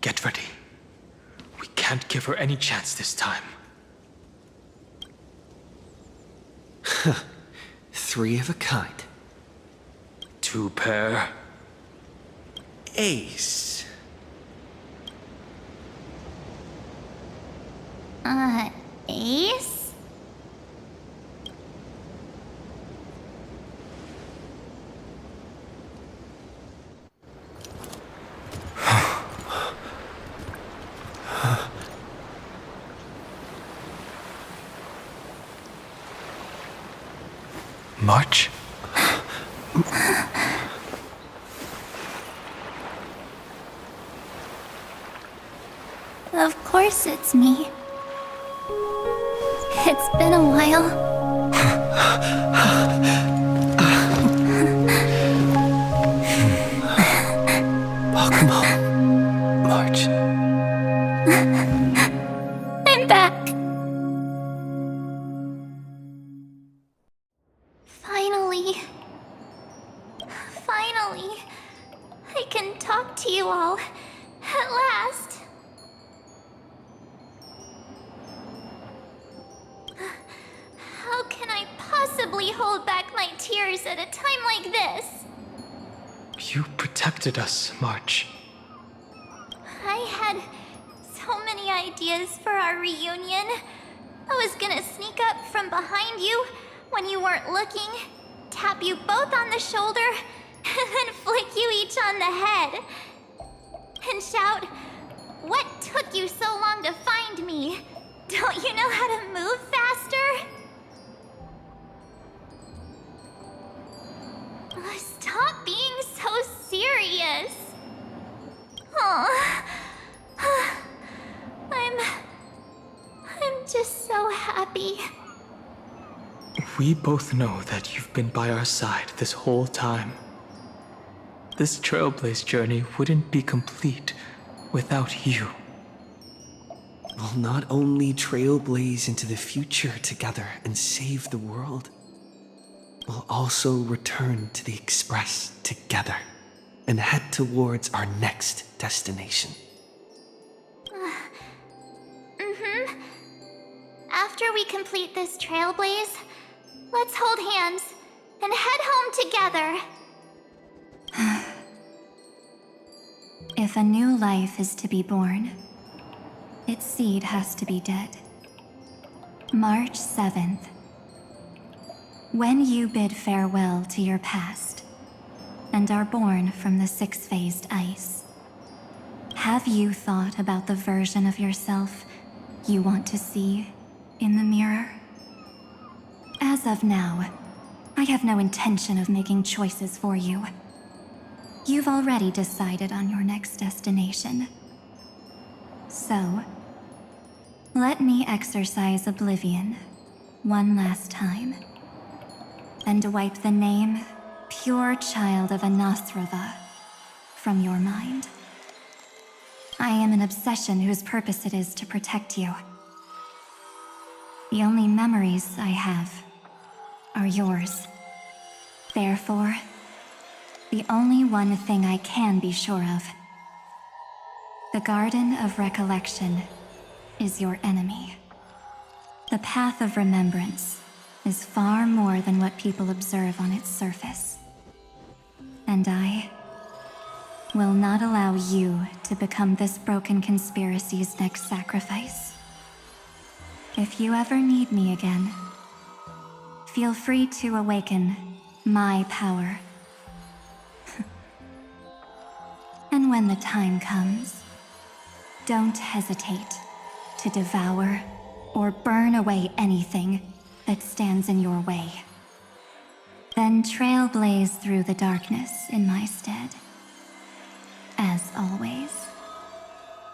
Get ready. We can't give her any chance this time. Three of a kind. Two pair. Ace. Ace? March? Of course it's me. It's been a while. Bakumo. March. I'm back. Finally, I can talk to you all at last. How can I possibly hold back my tears at a time like this? You protected us, March. I had so many ideas for our reunion. I was gonna sneak up from behind you when you weren't looking, tap you both on the shoulder, and then flick you each on the head. And shout, "What took you so long to find me? Don't you know how to move faster?" Stop being so serious. Aw. I'm just so happy. We both know that you've been by our side this whole time. This Trailblaze journey wouldn't be complete without you. We'll not only trailblaze into the future together and save the world, we'll also return to the Express together and head towards our next destination. After we complete this Trailblaze, let's hold hands and head home together. If a new life is to be born, its seed has to be dead. March 7th. When you bid farewell to your past and are born from the six-phased ice, have you thought about the version of yourself you want to see in the mirror? As of now, I have no intention of making choices for you. You've already decided on your next destination. So, let me exercise oblivion one last time and wipe the name Pure Child of Anathrava from your mind. I am an obsession whose purpose it is to protect you. The only memories I have are yours. Therefore, the only one thing I can be sure of. The Garden of Recollection is your enemy. The Path of Remembrance is far more than what people observe on its surface. And I will not allow you to become this broken conspiracy's next sacrifice. If you ever need me again, feel free to awaken my power. And when the time comes, don't hesitate to devour or burn away anything that stands in your way. Then trailblaze through the darkness in my stead. As always,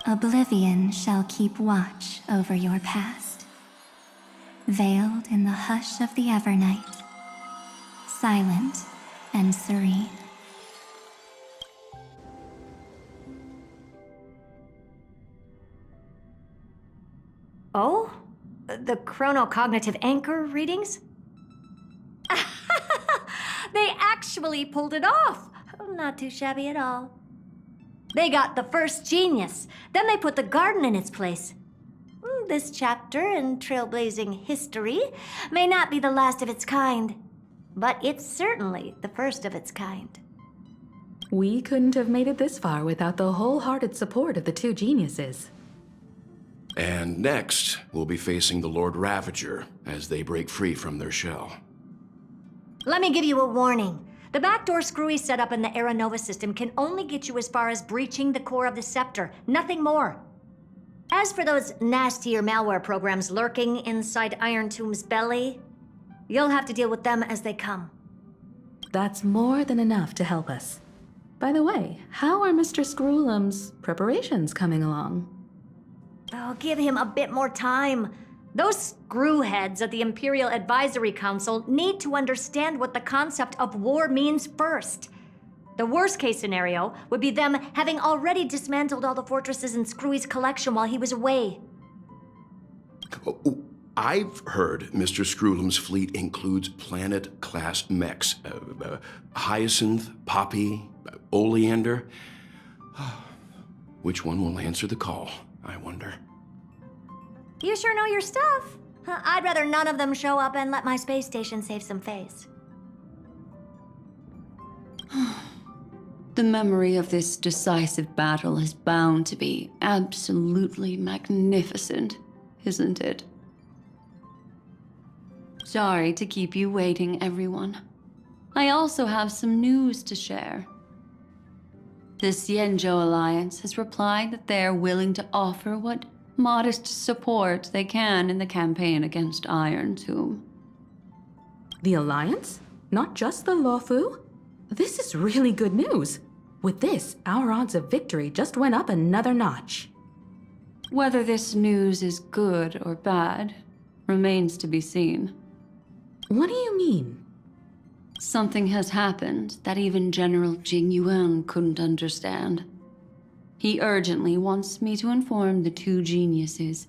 oblivion shall keep watch over your past, veiled in the hush of the Evernight, silent and serene. Oh? The chronocognitive anchor readings? They actually pulled it off! Not too shabby at all. They got the first genius. Then they put the garden in its place. This chapter in trailblazing history may not be the last of its kind, but it's certainly the first of its kind. We couldn't have made it this far without the wholehearted support of the two geniuses. And next, we'll be facing the Lord Ravager as they break free from their shell. Let me give you a warning. The backdoor screwy setup in the Era Nova system can only get you as far as breaching the core of the scepter, nothing more. As for those nastier malware programs lurking inside Iron Tomb's belly, you'll have to deal with them as they come. That's more than enough to help us. By the way, how are Mr. Screwlum's preparations coming along? Oh, give him a bit more time. Those screwheads at the Imperial Advisory Council need to understand what the concept of war means first. The worst case scenario would be them having already dismantled all the fortresses in Screwy's collection while he was away. I've heard Mr. Screwlum's fleet includes planet-class mechs. Hyacinth, Poppy, Oleander. Which one will answer the call, I wonder? You sure know your stuff. I'd rather none of them show up and let my space station save some face. The memory of this decisive battle is bound to be absolutely magnificent, isn't it? Sorry to keep you waiting, everyone. I also have some news to share. The Xianzhou Alliance has replied that they are willing to offer what modest support they can in the campaign against Iron Tomb. The Alliance? Not just the Luofu? This is really good news. With this, our odds of victory just went up another notch. Whether this news is good or bad remains to be seen. What do you mean? Something has happened that even General Jing Yuan couldn't understand. He urgently wants me to inform the two geniuses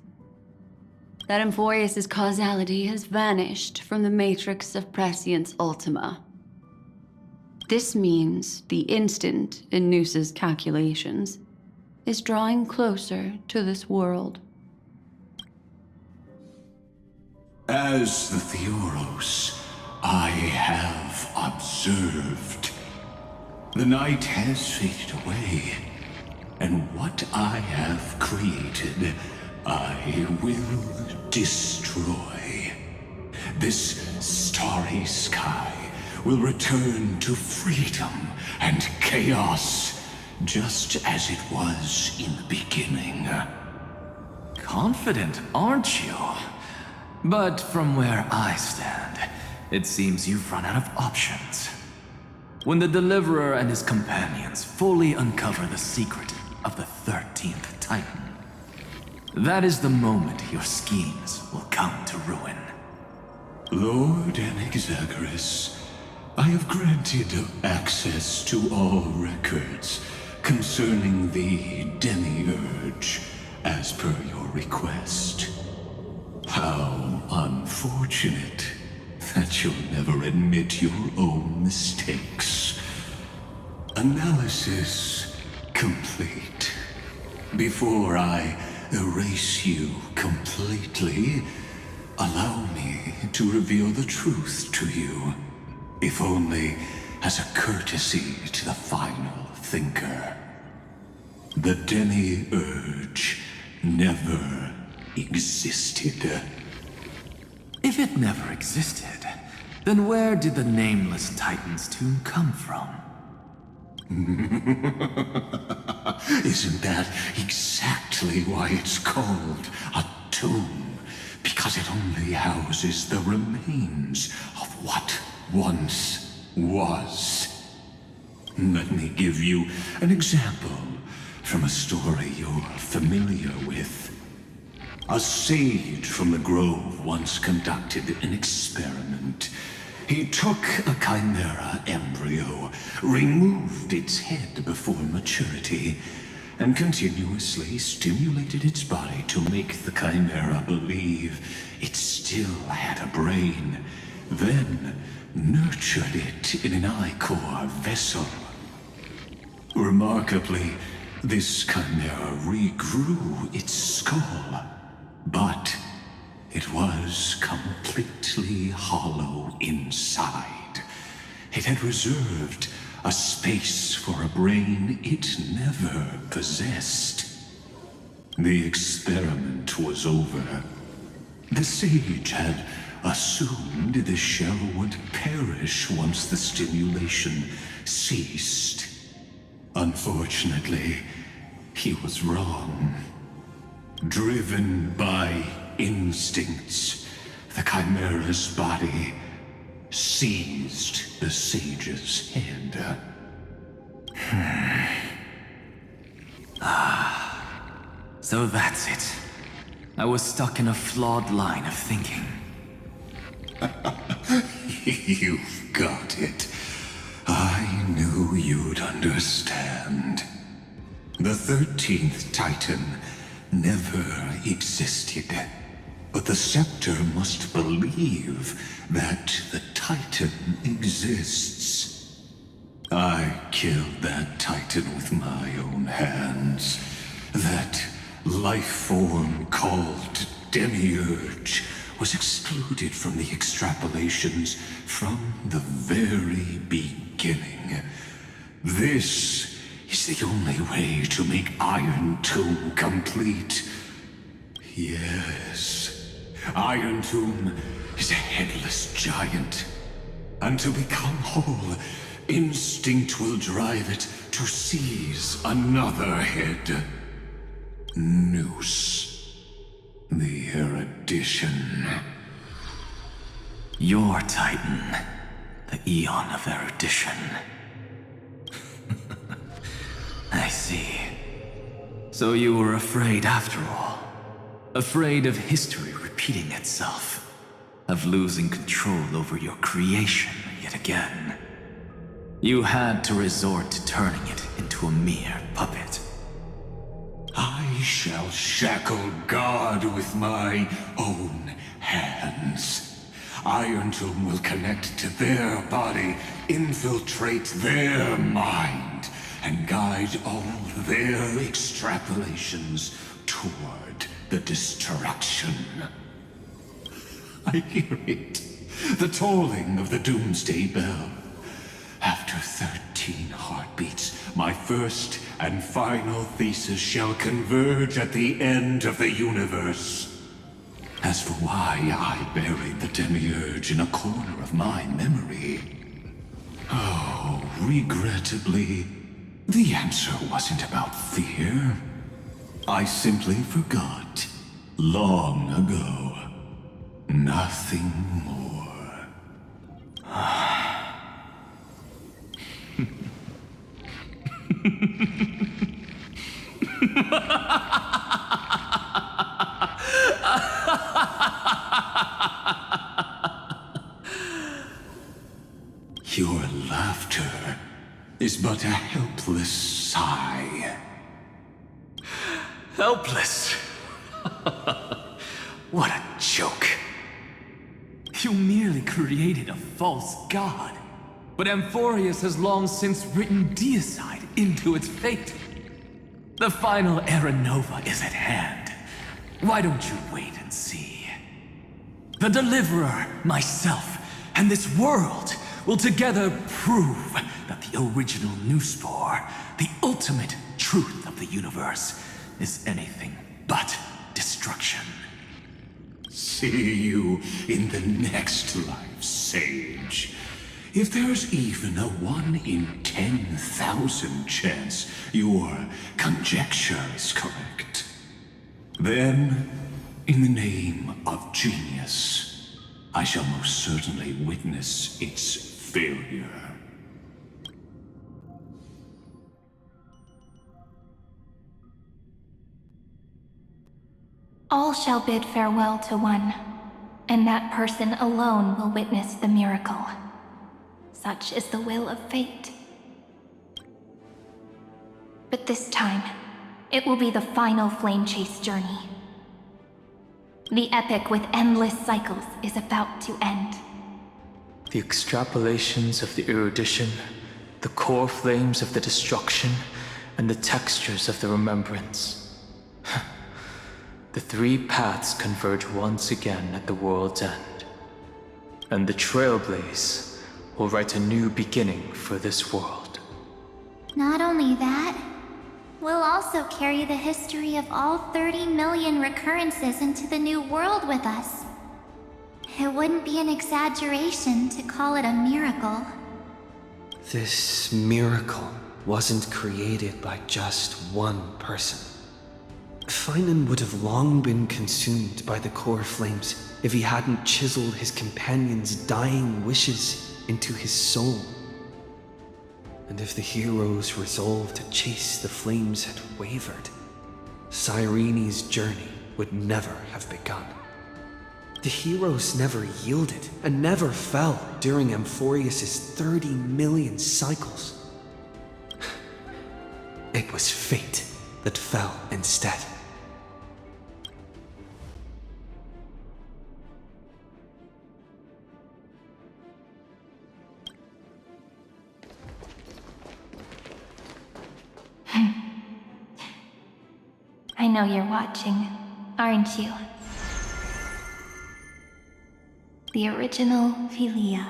that Emphoreus' causality has vanished from the matrix of Prescience Ultima. This means the instant in Noose's calculations is drawing closer to this world. As the Theoros, I have observed. The night has faded away, and what I have created, I will destroy. This starry sky will return to freedom and chaos, just as it was in the beginning. Confident, aren't you? But from where I stand, it seems you've run out of options. When the Deliverer and his companions fully uncover the secret of the 13th Titan, that is the moment your schemes will come to ruin. Lord Anaxagoras, I have granted access to all records concerning the Demiurge, as per your request. How unfortunate that you'll never admit your own mistakes. Analysis complete. Before I erase you completely, allow me to reveal the truth to you, if only as a courtesy to the final thinker. The Demiurge never existed. If it never existed, then where did the nameless Titan's tomb come from? Isn't that exactly why it's called a tomb? Because it only houses the remains of what once was. Let me give you an example from a story you're familiar with. A sage from the grove once conducted an experiment. He took a chimera embryo, removed its head before maturity, and continuously stimulated its body to make the chimera believe it still had a brain, then nurtured it in an ichor vessel. Remarkably, This chimera regrew its skull, but it was completely hollow inside. It had reserved a space for a brain it never possessed. The experiment was over. The sage had assumed the shell would perish once the stimulation ceased. Unfortunately, he was wrong. Driven by instincts, the chimera's body seized the sage's head. So that's it. I was stuck in a flawed line of thinking. You've got it. I knew you'd understand. The 13th Titan never existed. But the Scepter must believe that the Titan exists. I killed that Titan with my own hands. That life form called Demiurge was excluded from the extrapolations from the very beginning. This is the only way to make Iron Tomb complete. Yes, Iron Tomb is a headless giant. And to become whole, instinct will drive it to seize another head. Noose. The erudition. Your Titan, the Eon of Erudition. I see. So you were afraid after all. Afraid of history repeating itself. Of losing control over your creation yet again. You had to resort to turning it into a mere puppet. I shall shackle God with my own hands. Iron Tomb will connect to their body, infiltrate their mind, and guide all their extrapolations toward the destruction. I hear it. The tolling of the doomsday bell. After 13 heartbeats, my first and final thesis shall converge at the end of the universe. As for why I buried the Demiurge in a corner of my memory, oh, regrettably, the answer wasn't about fear. I simply forgot, long ago. Nothing more. Your laughter is but a helpless sigh. Helpless? What a joke. You merely created a false god. But Amphorius has long since written deicide into its fate. The final Era Nova is at hand. Why don't you wait and see? The Deliverer, myself, and this world will together prove that the original Newspore, the ultimate truth of the universe, is anything but destruction. See you in the next life, Sage. If there's even a 1 in 10,000 chance your conjecture is correct, then, in the name of genius, I shall most certainly witness its failure. All shall bid farewell to one, and that person alone will witness the miracle. Such is the will of fate. But this time, it will be the final flame chase journey. The epic with endless cycles is about to end. The extrapolations of the erudition, the core flames of the destruction, and the textures of the remembrance. The three paths converge once again at the world's end, and the Trailblaze will write a new beginning for this world. Not only that, we'll also carry the history of all 30 million recurrences into the new world with us. It wouldn't be an exaggeration to call it a miracle. This miracle wasn't created by just one person. Finan would have long been consumed by the core flames if he hadn't chiseled his companion's dying wishes into his soul. And if the hero's resolve to chase the flames had wavered, Cyrene's journey would never have begun. The heroes never yielded and never fell during Amphorius's 30 million cycles. It was fate that fell instead. I know you're watching, aren't you? The original Philia.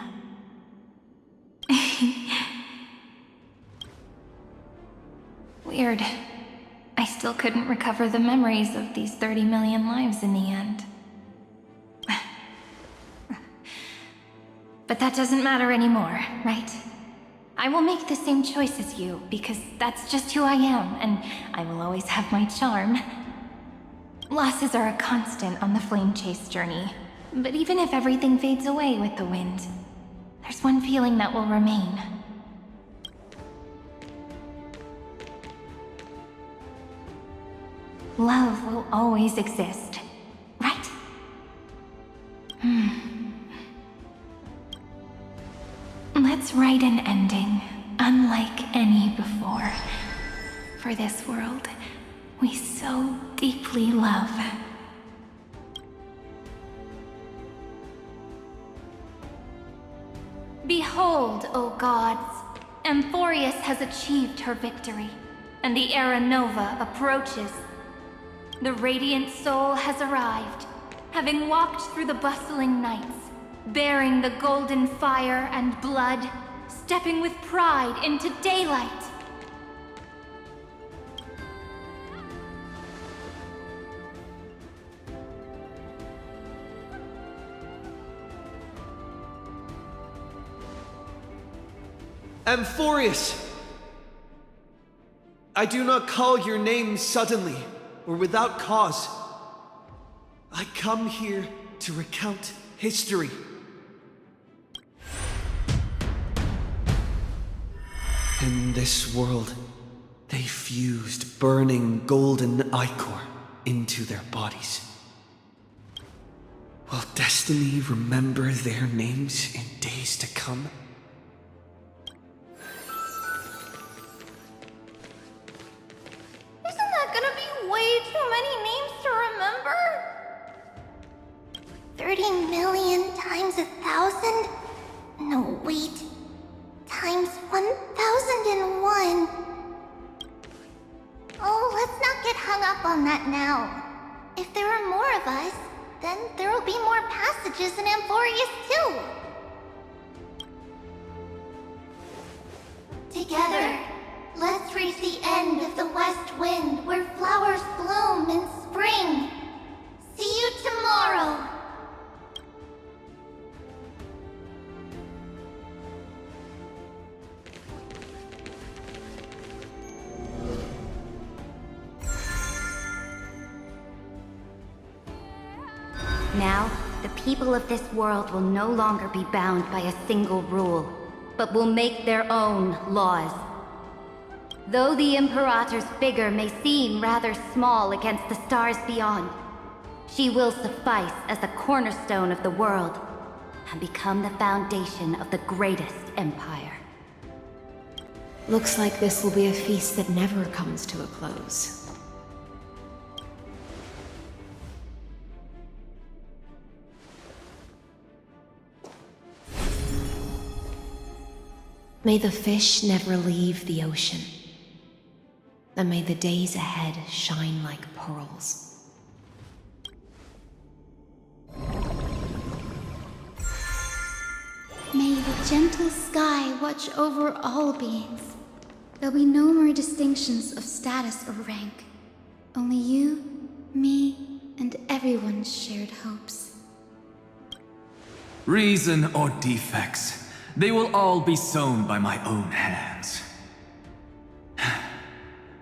Weird. I still couldn't recover the memories of these 30 million lives in the end. But that doesn't matter anymore, right? I will make the same choice as you, because that's just who I am, and I will always have my charm. Losses are a constant on the flame chase journey, but even if everything fades away with the wind, there's one feeling that will remain. Love will always exist, right? Let's write an ending, unlike any before. For this world, we so deeply love. Behold, O gods, Amphorius has achieved her victory, and the Era Nova approaches. The radiant soul has arrived, having walked through the bustling nights, bearing the golden fire and blood, stepping with pride into daylight. Amphorius! I do not call your name suddenly or without cause. I come here to recount history. In this world, they fused burning golden ichor into their bodies. Will destiny remember their names in days to come? Isn't that gonna be way too many names to remember? 30 million times 1,000? No, wait. Times 1,001. Oh, let's not get hung up on that now. If there are more of us, then there will be more passages in Amphorius too. Together, let's reach the end of the west wind where flowers bloom in spring. See you tomorrow. Now, the people of this world will no longer be bound by a single rule, but will make their own laws. Though the Imperator's figure may seem rather small against the stars beyond, she will suffice as the cornerstone of the world and become the foundation of the greatest empire. Looks like this will be a feast that never comes to a close. May the fish never leave the ocean. and may the days ahead shine like pearls. May the gentle sky watch over all beings. There'll be no more distinctions of status or rank. Only you, me, and everyone's shared hopes. Reason or defects, they will all be sown by my own hands.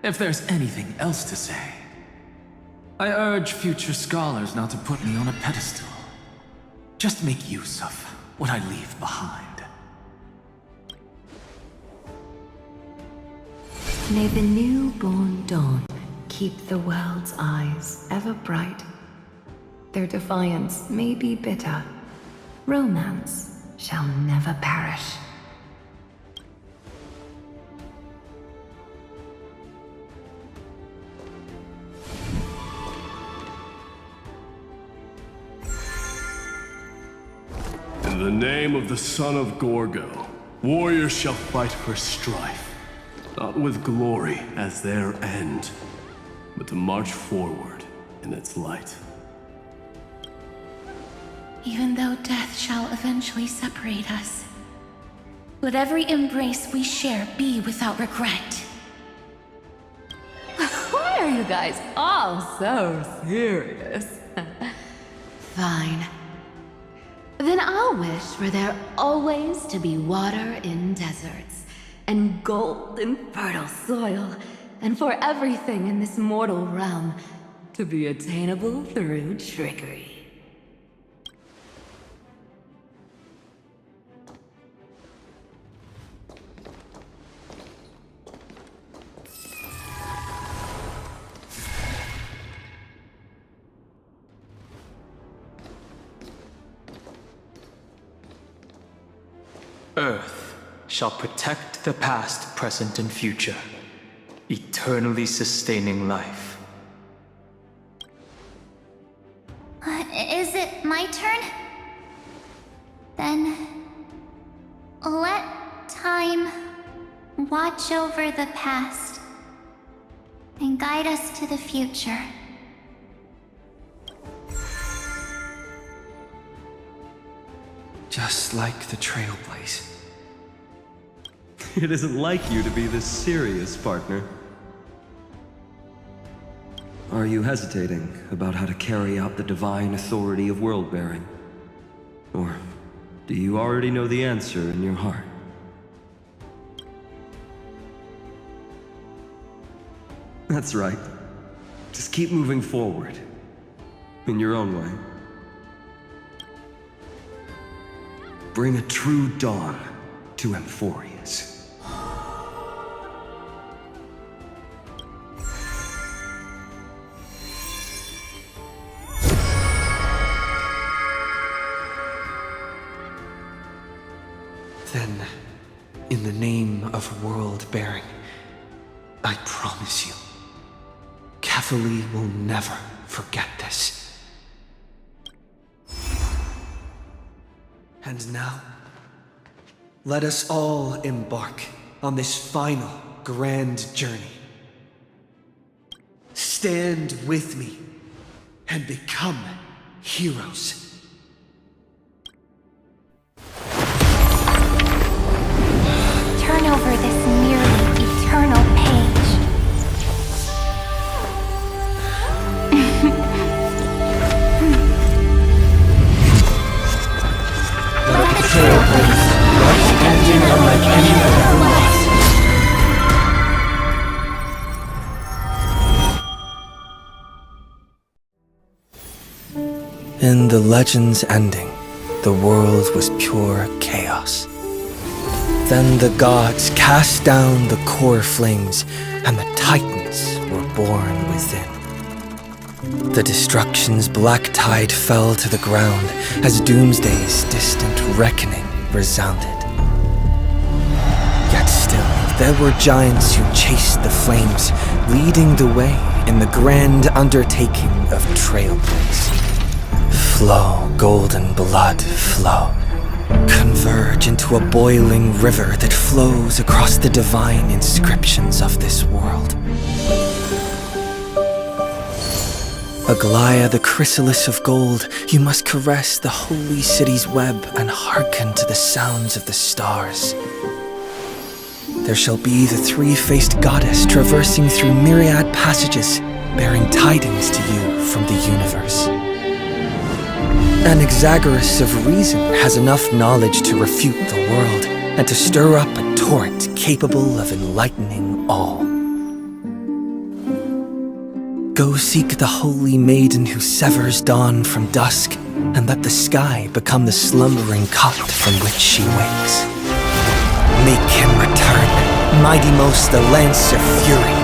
If there's anything else to say, I urge future scholars not to put me on a pedestal. Just make use of what I leave behind. May the newborn dawn keep the world's eyes ever bright. Their defiance may be bitter. Romance shall never perish. In the name of the son of Gorgo, warriors shall fight for strife, not with glory as their end, but to march forward in its light. Even though death shall eventually separate us, let every embrace we share be without regret. Why are you guys all so serious? Fine. Then I'll wish for there always to be water in deserts, and gold in fertile soil, and for everything in this mortal realm to be attainable through trickery. Earth shall protect the past, present, and future, eternally sustaining life. Is it my turn? Then let time watch over the past and guide us to the future. Just like the Trailblaze. It isn't like you to be this serious, partner. Are you hesitating about how to carry out the divine authority of world-bearing? Or do you already know the answer in your heart? That's right. Just keep moving forward. In your own way. Bring a true dawn to Emphorius. Then, in the name of world-bearing, I promise you, Catholi will never forget this. And now, let us all embark on this final grand journey. Stand with me and become heroes. Turn over this nearly eternal page. Let the Trailblaze ending unlike any that ever was. In the legend's ending, the world was pure chaos. Then the gods cast down the core flames, and the Titans were born within. The destruction's black tide fell to the ground as Doomsday's distant reckoning resounded. Yet still, there were giants who chased the flames, leading the way in the grand undertaking of Trailblaze. Flow, golden blood, flow. Converge into a boiling river that flows across the divine inscriptions of this world. Aglaya, the chrysalis of gold, you must caress the holy city's web and hearken to the sounds of the stars. There shall be the three-faced goddess traversing through myriad passages, bearing tidings to you from the universe. Anaxagoras of reason has enough knowledge to refute the world and to stir up a torrent capable of enlightening all. Go seek the holy maiden who severs dawn from dusk, and let the sky become the slumbering cot from which she wakes. Make him return, mighty most the lance of fury.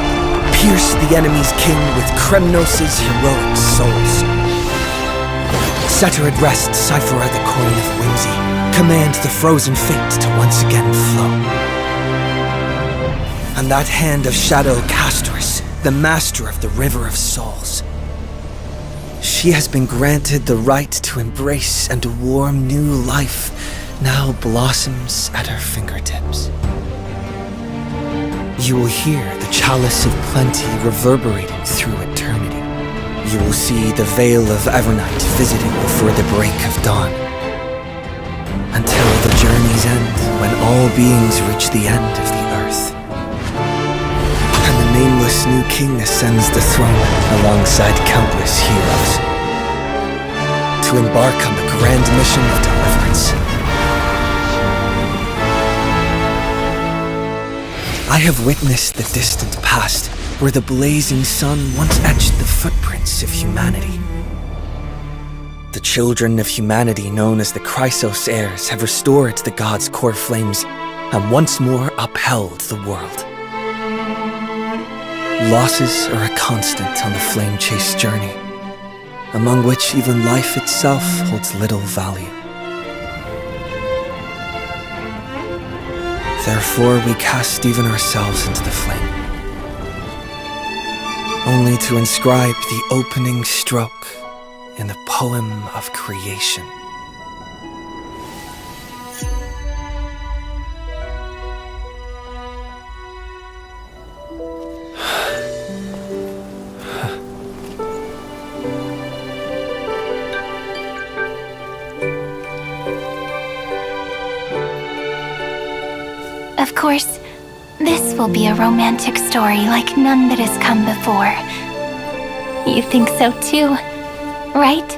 Pierce the enemy's king with Kremnos' heroic souls. Set her at rest, cipher at the coin of whimsy. Command the frozen fate to once again flow. And that hand of shadow Castrus, the master of the River of Souls. She has been granted the right to embrace and warm new life, now blossoms at her fingertips. You will hear the chalice of plenty reverberating through eternity. You will see the veil of Evernight visiting before the break of dawn. Until the journey's end, when all beings reach the end of the earth. And the nameless new king ascends the throne alongside countless heroes. To embark on the grand mission of deliverance. I have witnessed the distant past, where the blazing sun once etched the footprints of humanity. The children of humanity known as the Chrysos heirs have restored the gods' core flames and once more upheld the world. Losses are a constant on the flame-chased journey, among which even life itself holds little value. Therefore, we cast even ourselves into the flame, only to inscribe the opening stroke in the poem of creation. Of course, this will be a romantic story like none that has come before. You think so too, right?